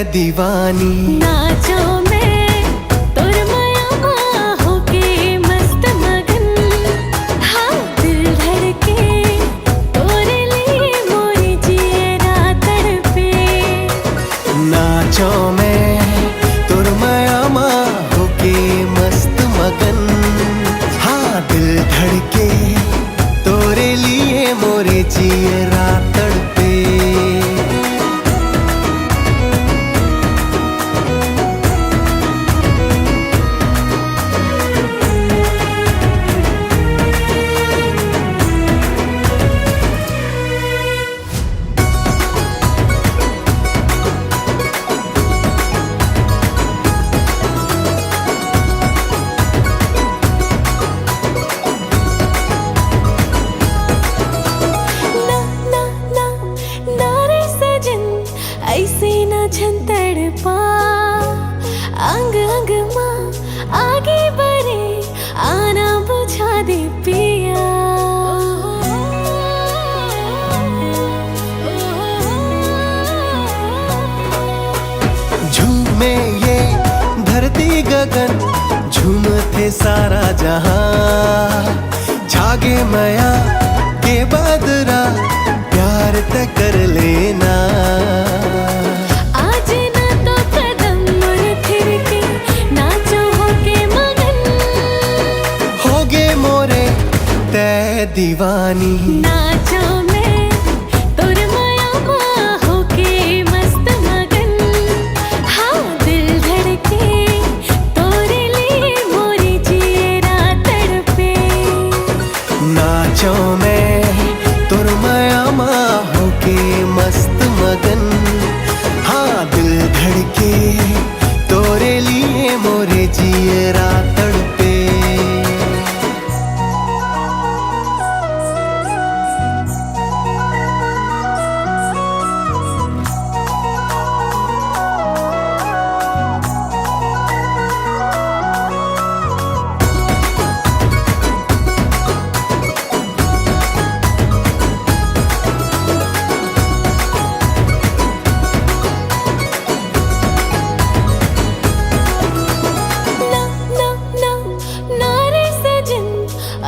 दीवानी। नाचो मैं तोर माया होके मस्त मगन, हाँ दिल धड़के तोरे लिए मोरी जियरा तड़पे। नाचो मैं तोर माया होके मस्त मगन, हाँ दिल धड़के तोरे लिए मोरे जियरा तड़पे। ऐसे न झंतड़ पा, अंग अंग माँ आगे बढ़े, आना बुझा दे पिया। झूमे ये धरती गगन, झूमते सारा जहां, जागे माया के बदरा, प्यार ते कर लेना। आज ना तो कदम मोरे थिरके, नाचो होके मगन, होगे मोरे ते दीवानी। नाचो मैं तोर माया होके मस्त मगन, हाँ दिल धड़के तोरे लिए मोरी जियरा तड़पे। नाचो मैं तोर माया होके मस्त मगन, हाँ दिल धड़के तोरे लिए मोरे जियरा तड़पे।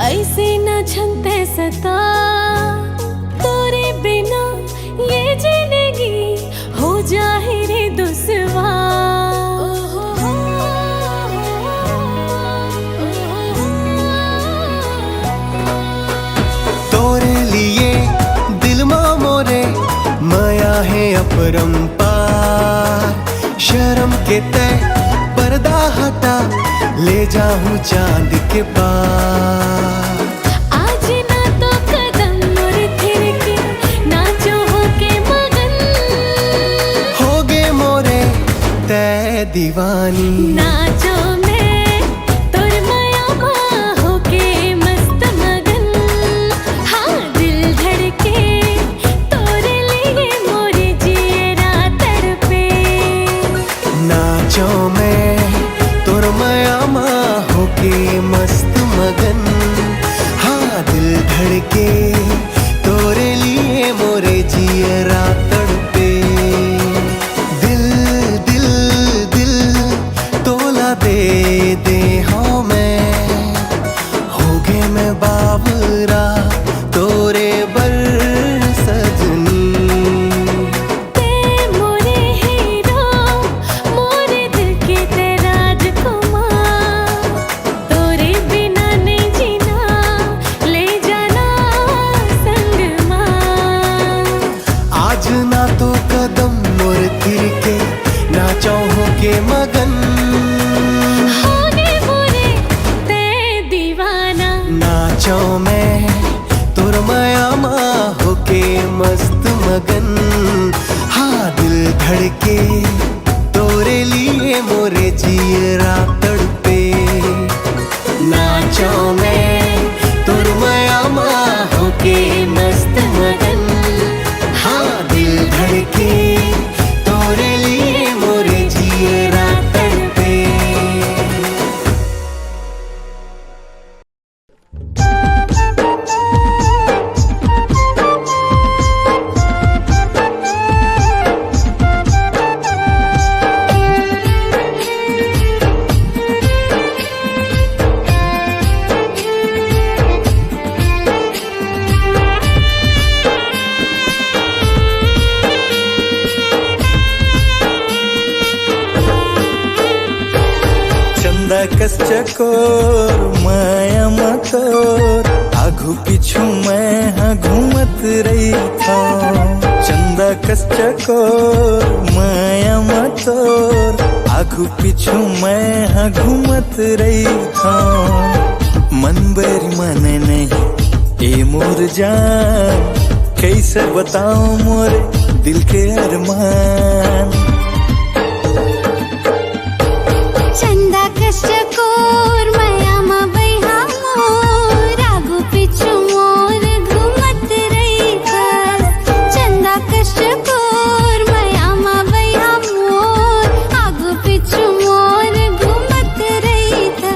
ऐसे न झंते सता, तोरे बिना ये जिंदगी हो जाए रे दुश्वार। तोरे लिए दिल माँ मोरे माया है अपरंपार, शर्म के तय पर्दा हटा, ले जाऊं चांद के पार। आज ना तो कदम मोरे थिरके, नाचो होके मगन, होगे मोरे ते दीवानी। नाचो मैं तोर माया होके मस्त मगन, हाँ दिल धड़के तोरे लिए मोरे जियरा तड़पे। नाचो मैं तोर माया होके मस्त मगन, हाँ दिल धड़के तोरे लिए मोरे जियरा तड़पे। दिल दिल दिल तोला दे हाँ मैं, होगे मैं बावरा तोरे बर सजनी। ते मोरे हीरो, मोरे दिल के ते राजकुमार, तोरे बिना नहीं जीना, ले जाना संग मां। आज ना तो कदम मोर थिरके, नाचो होके मगन, होगे मोरे ते दीवाना। नाचो मैं तोर माया होके मस्त मगन, हाँ दिल धड़के तोरे लिए मोरे जियरा तड़पे। नाचो मैं तोर माया होके मस्त मगन, हाँ दिल धड़के तोरे लिए मोरे जियरा तड़पे। चकोर माया मतोर आगू पीछू मैं हाँ घूमत रही था। चंदा कस चकोर माया मतोर आगू पीछू मैं हाँ घूमत रही था। मन बेरी माने नहीं ए मोर जान, कैसे बताऊं मोरे दिल के अरमान। चंदा कस चकोर माया मा बैहा मोर आगू पीछू मोर घूमत रही था। चंदा कस चकोर माया मा बैहा मोर आगू पीछू मोर घूमत रही था।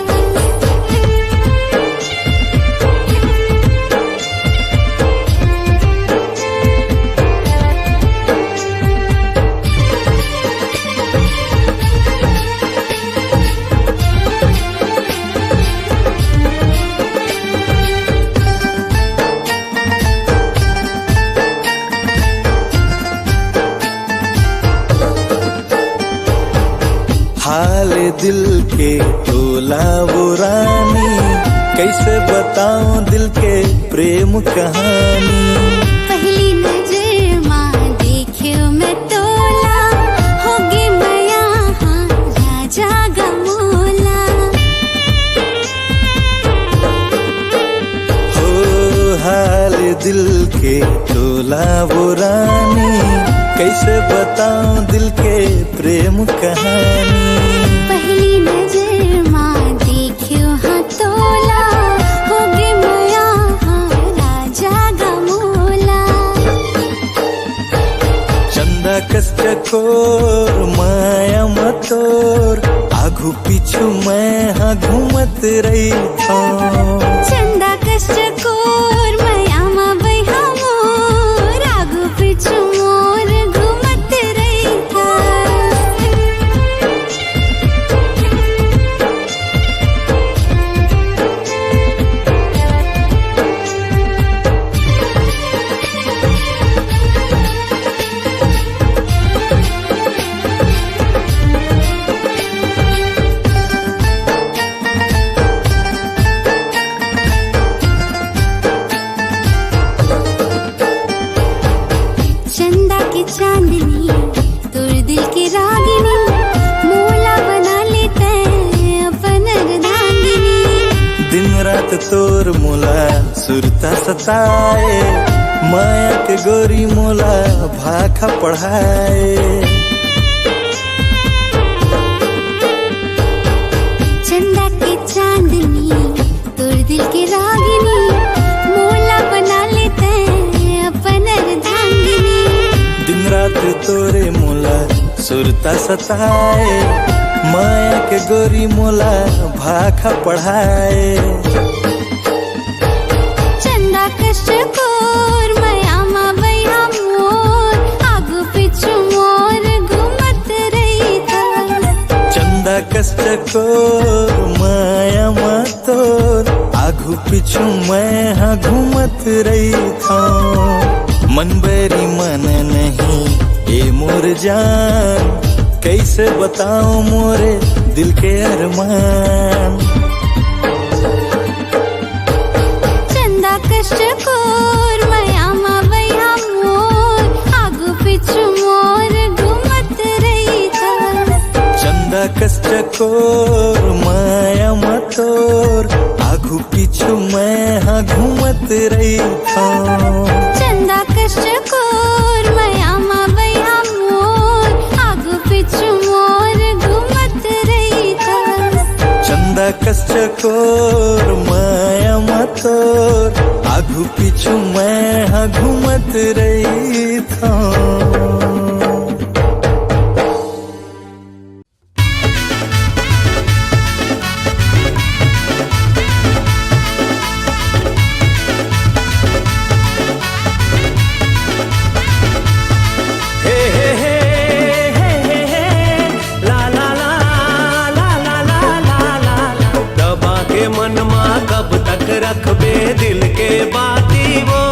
हाल दिल के तोला वो रानी, कैसे बताऊं दिल के प्रेम कहानी। पहली नजर माँ देखियो मैं तोला, होगी मैं यहाँ राजा गमोला। हो हाल दिल के तोला वो रानी, कैसे बताऊं दिल के प्रेम कहानी। पहली नजर माँ देखियो हाँ तोला, होगी मैं यहाँ राजा गमोला। चंदा कस चकोर माया मतोर आगू पीछू मैं हाँ घूमत रही था। चंदा कस चकोर माया मा बैहा मोर आगू पीछू मोर घूमत रही था। चंदा की चांदनी तोर दिल की रागिनी, मोला बना लेते अपन अर्धांगिनी। दिन रात तोर मोला सुरता सताए, माया के गोरी मोला भाखा पढ़ाए। चंदा की चांदनी तोर दिल की रागिनी, मोला बना लेते अपन अर्धांगिनी। दिन रात तोरे मोला सुरता सताए, माया के गोरी मोला भाखा पढ़ाए। चंदा कस चकोर माया मा बैहा मोर आगू पीछू मोर घूमत रही था। चंदा कस चकोर माया मतोर आगू पीछू मैं हाँ घूमत रही था। मन बेरी मन नहीं ए मोर जान, कैसे बताऊं मोरे दिल के अरमान। चंदा कस चकोर माया मा बैहा मोर आगू पीछू मोर घूमत रही था। चंदा कस चकोर माया मतोर आगू पीछू मैं हाँ घूमत रही था। चंदा कस चकोर माया मा बैहा मोर आगू पीछू मोर घूमत रही था। चंदा कस चकोर माया मतोर आगू पीछू मैं हाँ घूमत रही था। रखबे दिल के बाती वो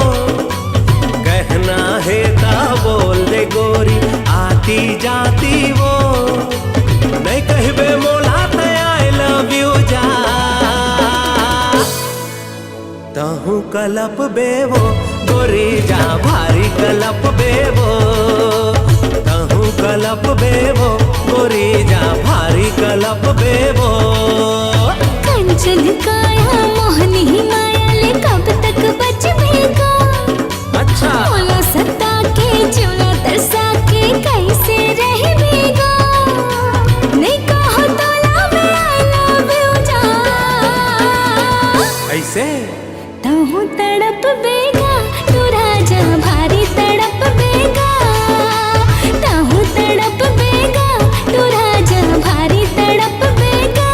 कहना है ता बोल दे। कलप बेवो गोरी जा भारी कलप बेवो तहु कलप बेवो गोरी जा भारी कलप बेवो कंचन काया मोहनी माया ले कब तक बचबेगा अच्छा मोला सता के चोला तरसा के कैसे रहबेगा नहीं कहो तो ला मैं आई लव यू जा ऐसे तहु तड़प बेगा तू राजा भारी तड़प बेगा तहु तड़प बेगा तू राजा भारी तड़प बेगा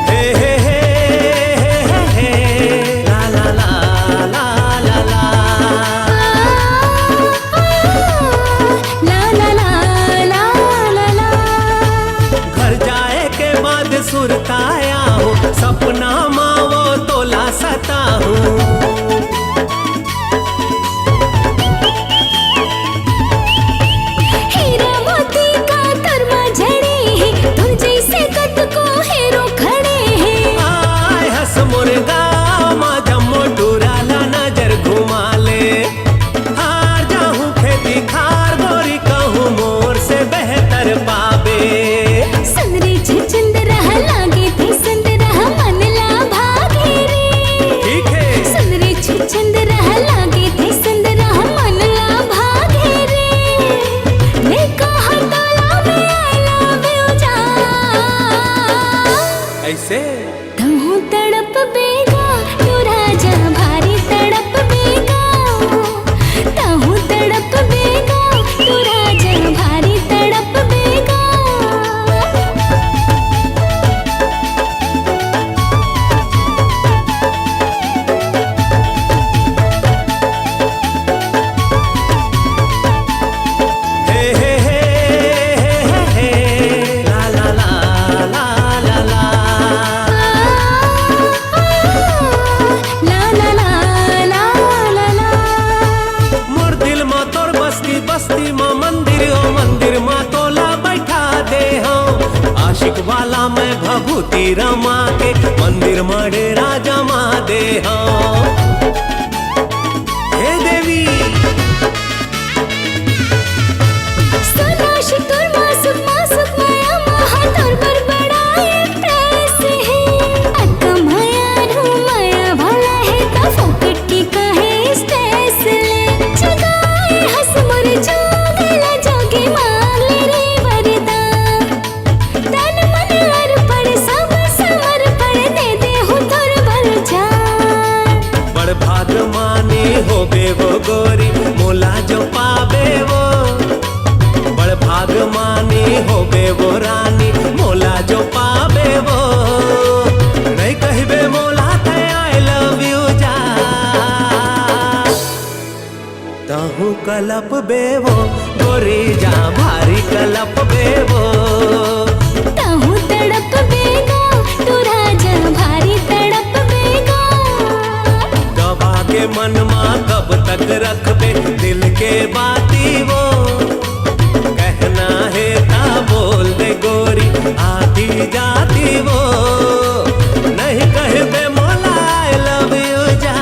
हे हे हे हे ला ला ला ला ला ला ला ला ला ला ला घर जाए के बाद सुरताया हूँ सपना मावो तोला सता हूँ हीरा मोती का तरमा झड़े हैं तुम जैसे कद को हेरो खड़े हैं आय हस मुर्गा माझा मोटूराला नजर घुमा ले हार जाऊं खेती खार गोरी कहूँ मोर से बेहतर पाबे संदरे छचंद रहा लागे थे संद रहा मन ला भागे रे ठीक है संदरे छचंद रहा लागे थे संद रहा मन ला भागे रे ने कहा तो ला मैं आई लव यू जा ऐसे तहु तड़प बेगा तू राजा भारी तड़प बेगा तहु तड़प बेगा तू राजा भारी तड़प बेगा हे हे हे हे ला ला ला ला ला ला ला ला ला ला ला ला मोर दिल मा तोर बस्ती बस्ती मा मंदिर ओ मंदिर मा तोला बैठा दे हो आशिक वाला मैं भभूति रमा के मंदिर मा डेरा जमा दे हो हे देवी सोनाशी तोर मासुक मासुक माया महा तोर बड़बड़ाए प्रेस है अक्का माया रू माया भला है ता फोकट की कहे स्ट्रेस ले जगाए हंस मोर जोगला जोगी मांग ले रे वरदान तन मन अर्पण सब समर्पण दे दे हूँ तोर बल जान बड़ भाग माने हो बेवो गोरी मोला जो पावे वो बड़ भाग माने हो बेवो रानी मोला जो पावे वो नहीं कहबे मोला थे आई लव यू जा तहु कलप बेवो गोरी जा भारी कलप बेवो तहु तड़प बेगा तू राजा भारी तड़प बेगा दबा के मन मा कब तक रखबे दिल के बाती वो कहना है ता बोल दे गोरी आती जाती वो नहीं कहबे मोला आई लव यू जा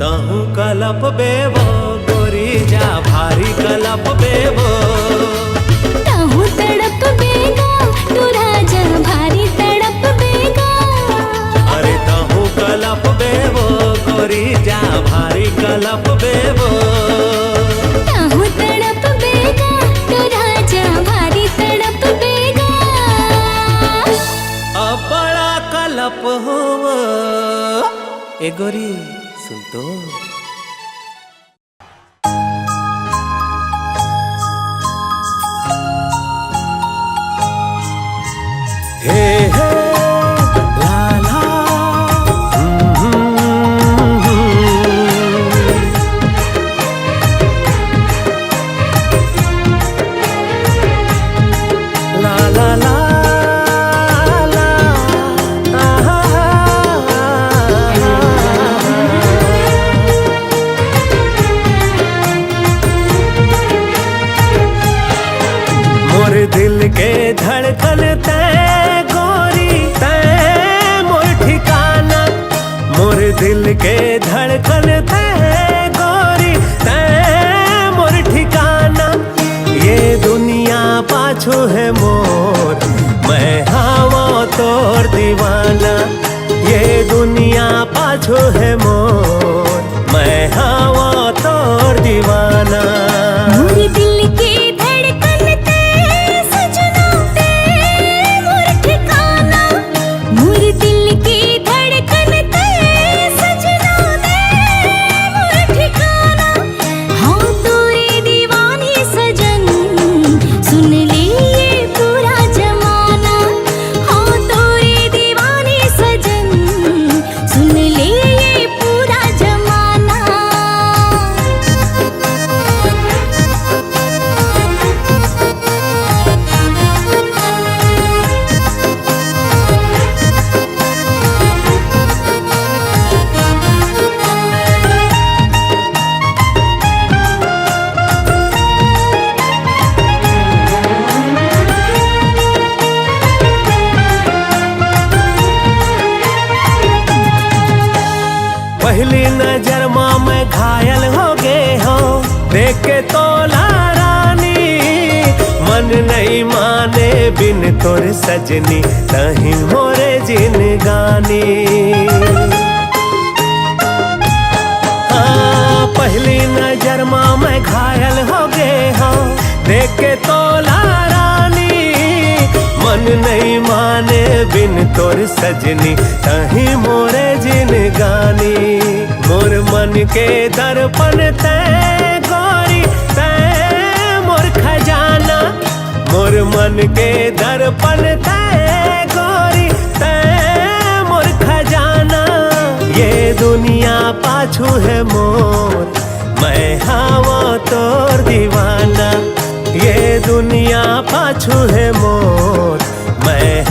तहु कलप बेवो गोरी जा भारी कलप बेवो तहु तड़प बेगा तू राजा भारी तड़प बेगा अरे तहु कलप बेवो गोरी जा भारी कलप बेवो तहु तड़प बेगा तू राजा भारी तड़प बेगा अब बड़ा कलप हो ए गोरी सुन तो हे हे ला ला ला ला ला ला के धड़कन तै गोरी तै मोर ठिकाना, मोर दिल के धड़कन तै गोरी तै मोर ठिकाना। ये दुनिया पाछू है मोर, मैं हवा तोर दीवाना। ये दुनिया पाछू है मोर, मैं हवा तोर दीवाना। मोर दिल के धड़कन ते सजना ते मोर ठिकाना, मोर दिल के धड़कन ते सजना ते मोर ठिकाना। हाँ तोरे दीवानी सजन सुन ले ये पूरा जमाना, हाँ तोरे दीवानी सजन सुन ले ये पूरा जमाना। पहली नजर मां मैं घायल हो गए हो, देख के तोला रानी। मन नहीं माने बिन तोर सजनी, तही मोरे जिन गानी। हाँ पहली नजर मां मैं घायल हो गए हो, देख के तोला रानी। मन नहीं माने बिन तोर सजनी, तही मोरे जिन गानी। मोर मन के दर्पण तै गोरी तै मोर खजाना, मोर मन के दर्पण तै गोरी तै मोर खजाना। ये दुनिया पाछू है मोर, मैं हवा तोर दीवाना। ये दुनिया पाछू है मोर, मैं